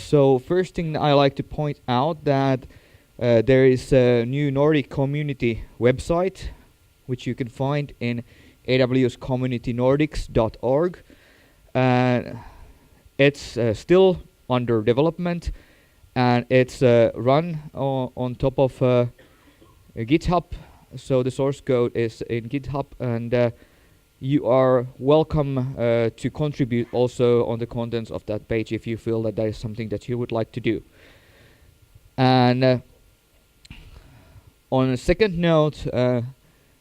So first thing I like to point out that there is a new Nordic community website which you can find in awscommunitynordics.org. It's still under development, and it's run on top of GitHub. So the source code is in GitHub, and you are welcome to contribute also on the contents of that page if you feel that that is something that you would like to do. And on a second note,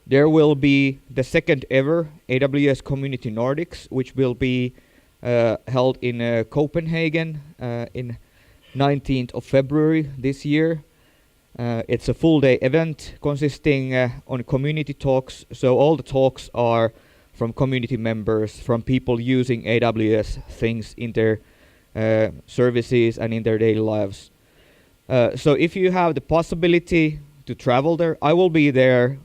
there will be the second ever AWS Community Nordics, which will be held in Copenhagen in 19th of February this year. It's a full-day event consisting on community talks. So all the talks are from community members, from people using AWS things in their services and in their daily lives. So if you have the possibility to travel there, I will be there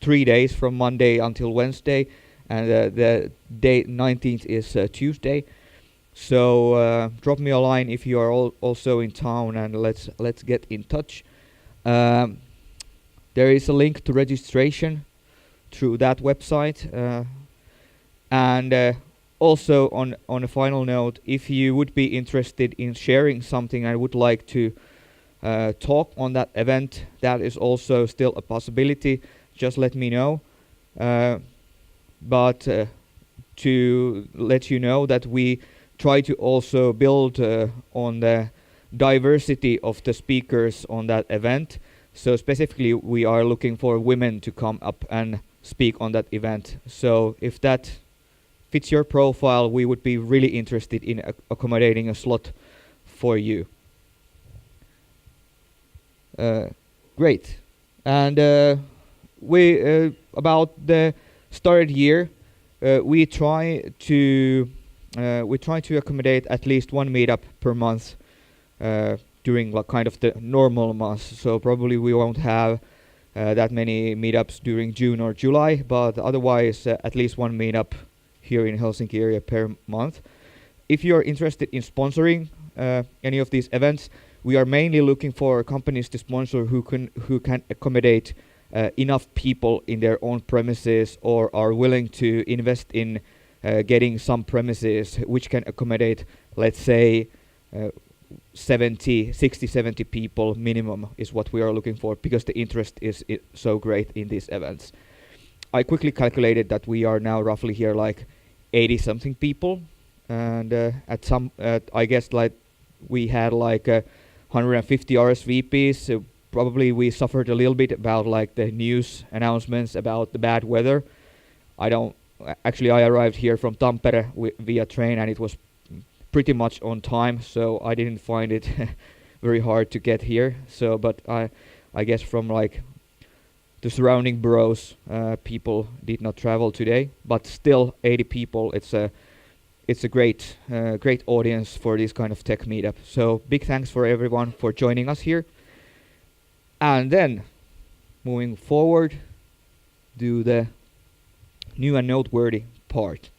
3 days from Monday until Wednesday, and the date 19th is Tuesday. So drop me a line if you are also in town, and let's get in touch. There is a link to registration through that website, and also on a final note, if you would be interested in sharing something and would like to talk on that event, that is also still a possibility. Just let me know. But to let you know that we try to also build on the diversity of the speakers on that event. So specifically, we are looking for women to come up and speak on that event. So if that fits your profile, we would be really interested in accommodating a slot for you. Great. And we about the started year, we try to accommodate at least one meetup per month during like kind of the normal months. So probably we won't have that many meetups during June or July, but otherwise at least one meetup here in Helsinki area per month. If you're interested in sponsoring any of these events, we are mainly looking for companies to sponsor who can accommodate enough people in their own premises, or are willing to invest in getting some premises which can accommodate, let's say, 60, 70 people minimum is what we are looking for, because the interest is so great in these events. I quickly calculated that we are now roughly here like 80 something people, and I guess like we had like 150 RSVPs. So probably we suffered a little bit about like the news announcements about the bad weather. I arrived here from Tampere via train, and it was pretty much on time, so I didn't find it very hard to get here. So, but I guess from like the surrounding boroughs, people did not travel today. But still, 80 people. It's a great audience for this kind of tech meetup. So big thanks for everyone for joining us here. And then, moving forward, do the new and noteworthy part.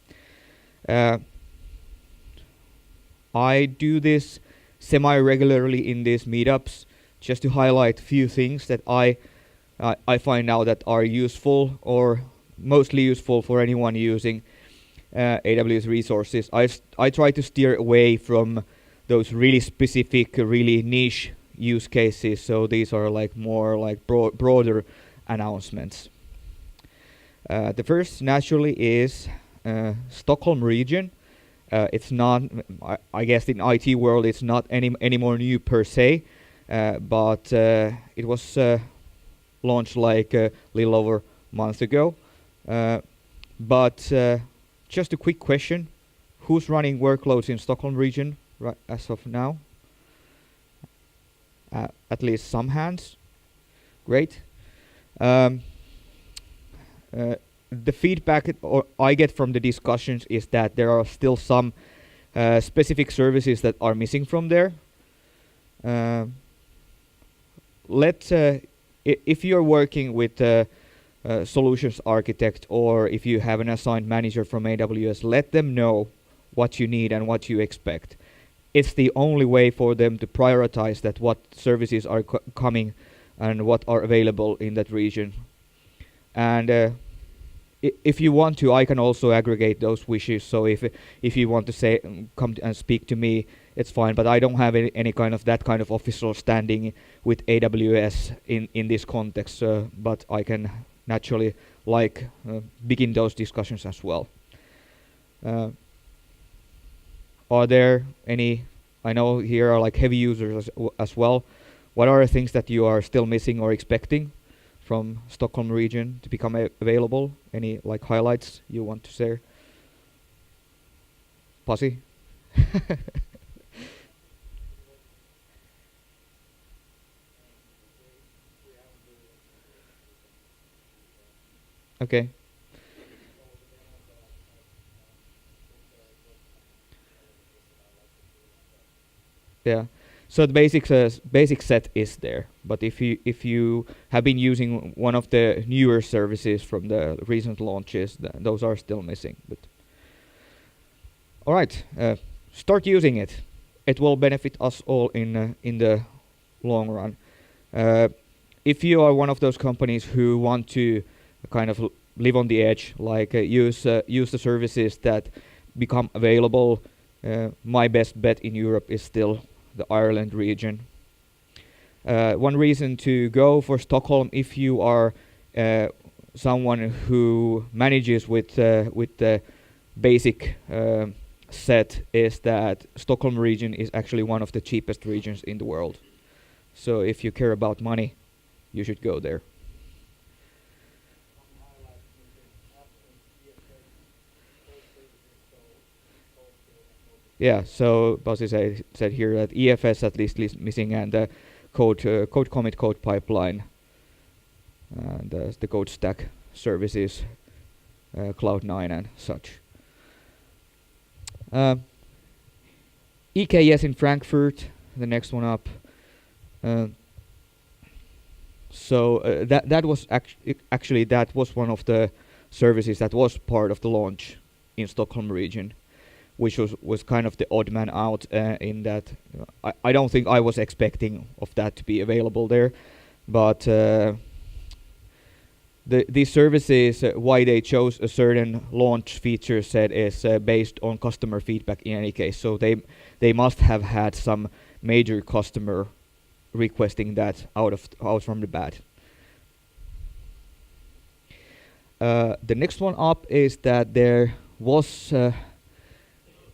I do this semi-regularly in these meetups, just to highlight a few things that I find out that are useful, or mostly useful for anyone using AWS resources. I try to steer away from those really specific, really niche use cases. So these are like more like broader announcements. The first, naturally, is Stockholm Region. It's not, I guess in IT world, it's not any more new per se, but it was launched like a little over a month ago. But just a quick question: who's running workloads in Stockholm Region as of now? At least some hands. Great. The feedback I get from the discussions is that there are still some specific services that are missing from there. If you're working with a solutions architect, or if you have an assigned manager from AWS, let them know what you need and what you expect. it's the only way for them to prioritize that what services are coming and what are available in that region. And if you want to, I can also aggregate those wishes. So if you want to say come and speak to me, it's fine. But I don't have any kind of that kind of official standing with AWS in this context. But I can naturally begin those discussions as well. Are there any? I know here are heavy users as well. What are the things that you are still missing or expecting from Stockholm region to become available? Any highlights you want to share? Pasi? Okay. Yeah. So the basic set is there, but if you have been using one of the newer services from the recent launches, those are still missing. But all right, start using it. It will benefit us all in the long run. If you are one of those companies who want to kind of live on the edge, use the services that become available, my best bet in Europe is still the Ireland region. One reason to go for Stockholm, if you are someone who manages with the basic set, is that Stockholm region is actually one of the cheapest regions in the world. So if you care about money, you should go there. Yeah, so Pasi said here that EFS at least is missing, and the code commit, code pipeline, and the code stack services, Cloud9 and such. EKS in Frankfurt, the next one up. So that was actually that was one of the services that was part of the launch in Stockholm region, which was kind of the odd man out in that I don't think I was expecting of that to be available there, but these services, why they chose a certain launch feature set is based on customer feedback in any case. So they must have had some major customer requesting that out from the bat. The next one up is that there was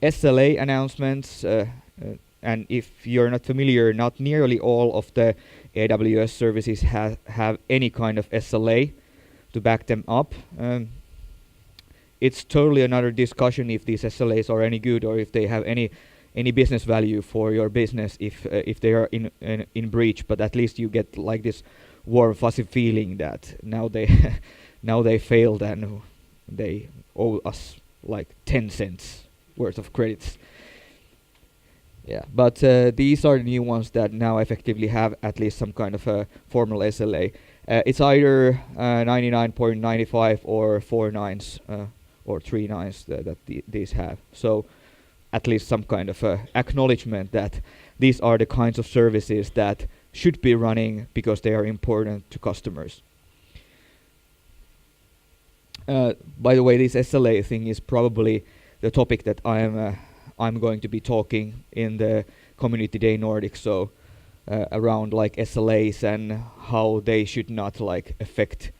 SLA announcements, and if you're not familiar, not nearly all of the AWS services have any kind of SLA to back them up. It's totally another discussion if these SLAs are any good or if they have any business value for your business if they are in breach. But at least you get this warm fuzzy feeling that now they now they failed and they owe us 10 cents worth of credits. Yeah, but these are the new ones that now effectively have at least some kind of a formal SLA. It's either 99.95 or 4 nines or 3 nines that these have. So at least some kind of acknowledgement that these are the kinds of services that should be running because they are important to customers. By the way, this SLA thing is probably the topic that I'm going to be talking in the Community Day Nordics. So around SLAs and how they should not affect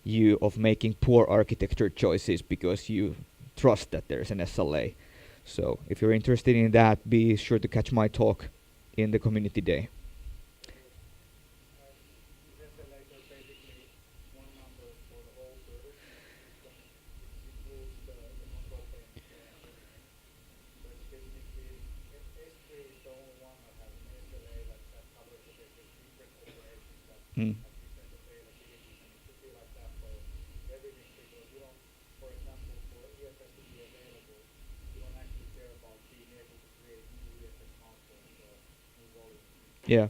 you of making poor architecture choices because you trust that there's an SLA. So if you're interested in that, be sure to catch my talk in the Community Day. Mm. Yeah.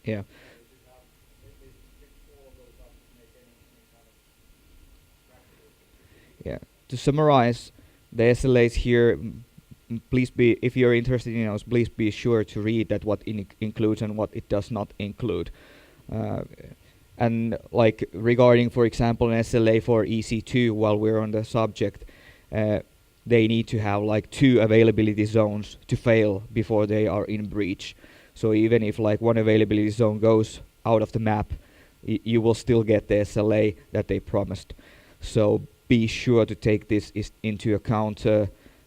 Yeah. Yeah. To summarize, the SLAs here, please be, if you're interested in those, please be sure to read that what includes and what it does not include. And like regarding, for example, an SLA for EC2, while we're on the subject, they need to have like 2 availability zones to fail before they are in breach. So even if like one availability zone goes out of the map, you will still get the SLA that they promised. So be sure to take this into account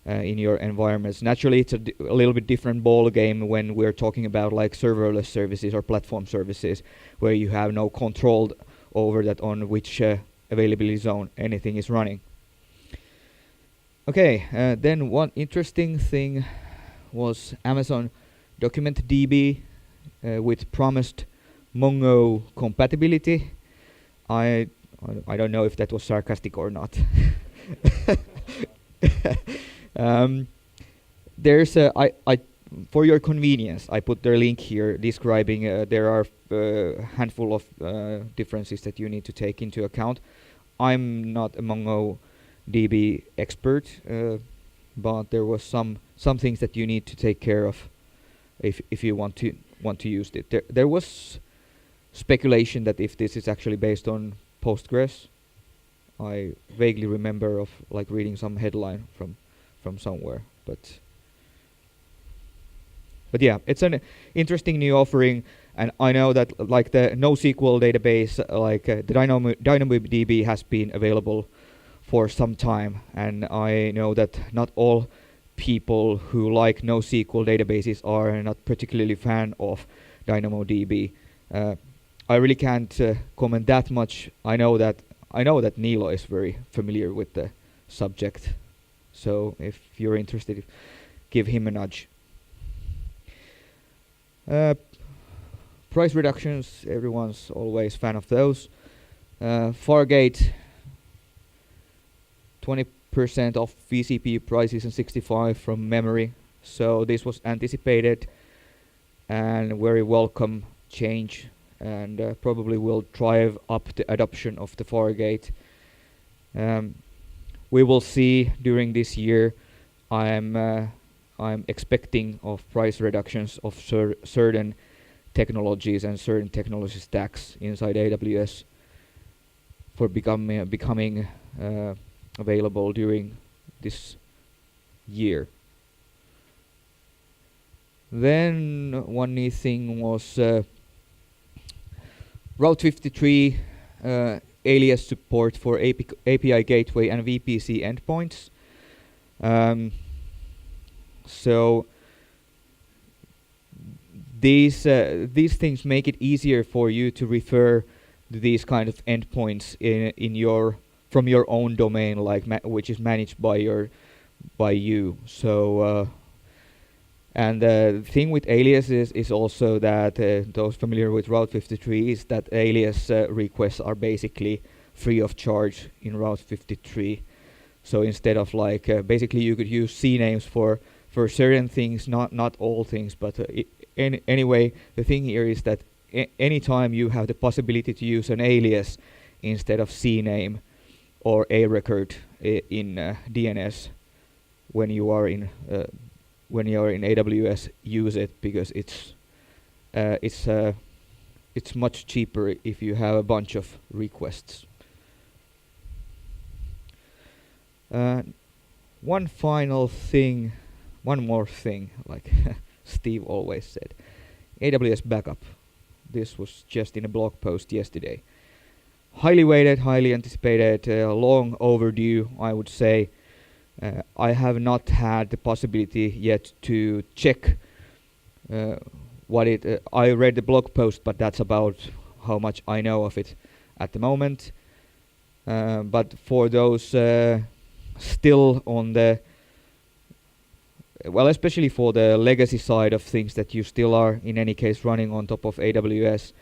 in your environments. Naturally, it's a little bit different ball game when we're talking about like serverless services or platform services, where you have no control over that on which availability zone anything is running. Okay, then one interesting thing was Amazon Document DB with promised Mongo compatibility. I don't know if that was sarcastic or not. There's for your convenience, I put their link here describing there are a handful of differences that you need to take into account. I'm not a MongoDB expert, but there was some things that you need to take care of if you want to use it. There was speculation that if this is actually based on Postgres. I vaguely remember of like reading some headline from somewhere, but yeah, it's an interesting new offering, and I know that like the NoSQL database, like the DynamoDB has been available for some time, and I know that not all people who like NoSQL databases are not particularly fan of DynamoDB. I really can't comment that much. I know that Nilo is very familiar with the subject, so if you're interested, give him a nudge. Price reductions, everyone's always fan of those. Fargate, 20% off vCPU prices and 65 from memory. So this was anticipated and very welcome change, and probably will drive up the adoption of the Fargate. We will see during this year. I'm expecting of price reductions of certain technologies and certain technology stacks inside AWS for becoming available during this year. Then one neat thing was Route 53 alias support for API gateway and VPC endpoints. So these things make it easier for you to refer to these kind of endpoints in your from your own domain, like which is managed by you. So and the thing with aliases is also that those familiar with Route 53 is that alias requests are basically free of charge in Route 53. So instead of like basically you could use CNAMEs for certain things, not all things, but anyway, the thing here is that anytime you have the possibility to use an alias instead of CNAME or a record in DNS when you are in AWS, use it, because it's much cheaper if you have a bunch of requests. One more thing, like Steve always said, AWS backup. This was just in a blog post yesterday. Highly waited, highly anticipated, long overdue, I would say. I have not had the possibility yet to check what it. I read the blog post, but that's about how much I know of it at the moment. But for those still on the, well, especially for the legacy side of things that you still are in any case running on top of AWS,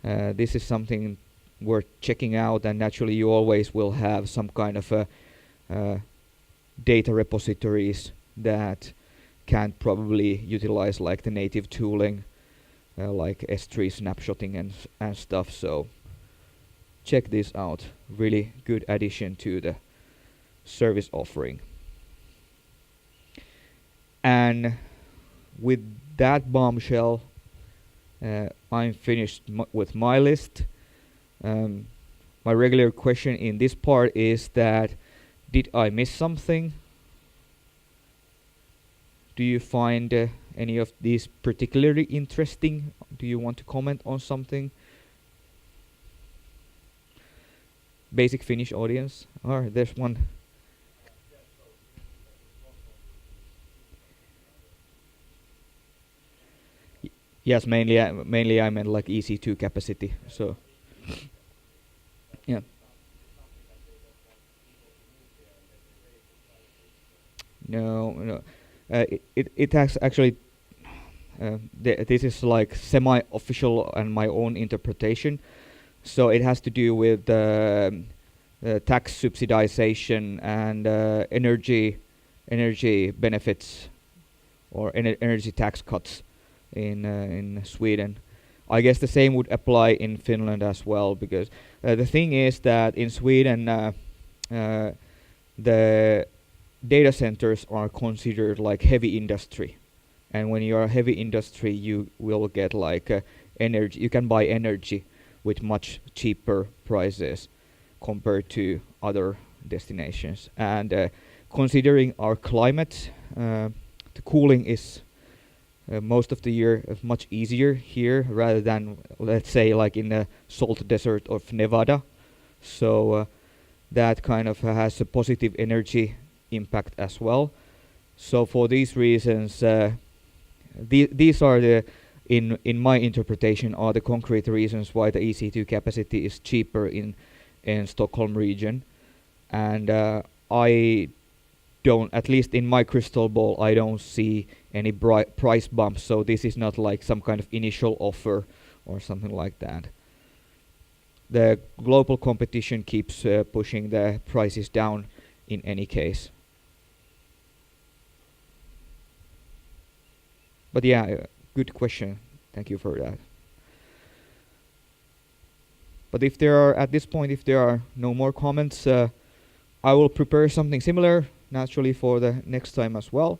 this is something worth checking out, and naturally you always will have some kind of data repositories that can probably utilize like the native tooling, like S3 snapshotting and stuff. So check this out. Really good addition to the service offering. And with that bombshell, I'm finished with my list. My regular question in this part is that, did I miss something? Do you find any of these particularly interesting? Do you want to comment on something? Basic Finnish audience. There's one. Yes, mainly I meant like EC2 capacity. So yeah. No. It has actually. This is like semi-official and my own interpretation. So it has to do with tax subsidization and energy benefits or energy tax cuts in Sweden. I guess the same would apply in Finland as well, because the thing is that in Sweden the data centers are considered like heavy industry, and when you are a heavy industry, you will get like energy. You can buy energy with much cheaper prices compared to other destinations. And considering our climate, the cooling is most of the year much easier here rather than, let's say, like in the salt desert of Nevada. So that kind of has a positive energy impact as well. So for these reasons, these are the, in my interpretation, are the concrete reasons why the EC2 capacity is cheaper in Stockholm region. And I don't, at least in my crystal ball, I don't see any price bumps. So this is not like some kind of initial offer or something like that. The global competition keeps pushing the prices down in any case. But yeah, good question. Thank you for that. But if there are, at this point, if there are no more comments, I will prepare something similar, naturally, for the next time as well.